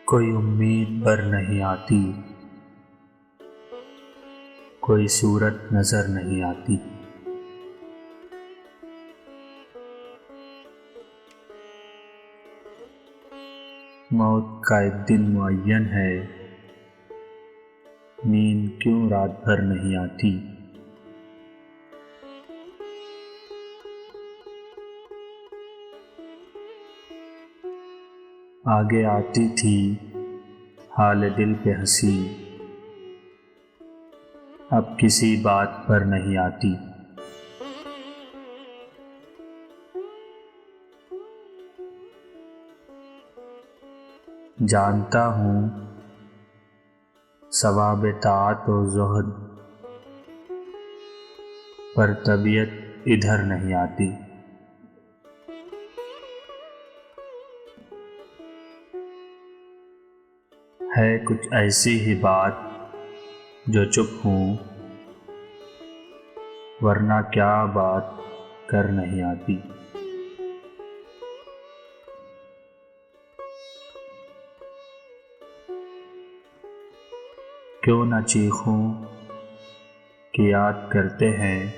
کوئی امید بر نہیں آتی، کوئی صورت نظر نہیں آتی۔ موت کا ایک دن معین ہے، نیند کیوں رات بھر نہیں آتی؟ آگے آتی تھی حال دل پہ ہنسی، اب کسی بات پر نہیں آتی۔ جانتا ہوں ثواب طاعت و زہد، پر طبیعت ادھر نہیں آتی۔ ہے کچھ ایسی ہی بات جو چپ ہوں، ورنہ کیا بات کر نہیں آتی۔ کیوں نہ چیخوں کہ یاد کرتے ہیں،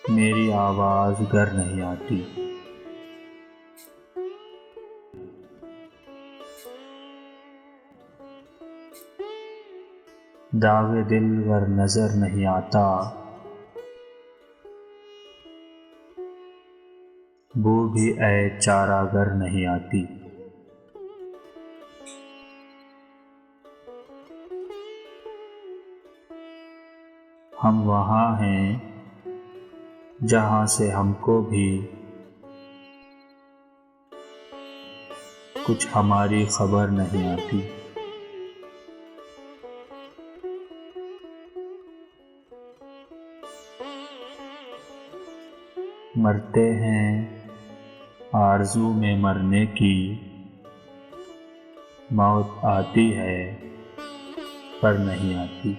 میری آواز گر نہیں آتی۔ داغ دل ور نظر نہیں آتا، بو بھی اے چارہ گر نہیں آتی۔ ہم وہاں ہیں جہاں سے ہم کو بھی کچھ ہماری خبر نہیں آتی۔ مرتے ہیں آرزو میں مرنے کی، موت آتی ہے پر نہیں آتی۔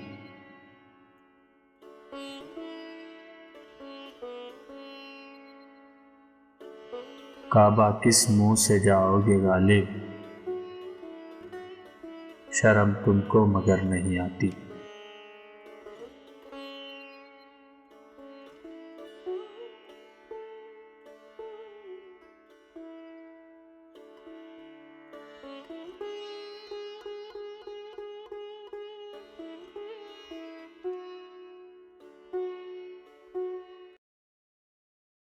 کعبہ کس منہ سے جاؤ گے غالب، شرم تم کو مگر نہیں آتی۔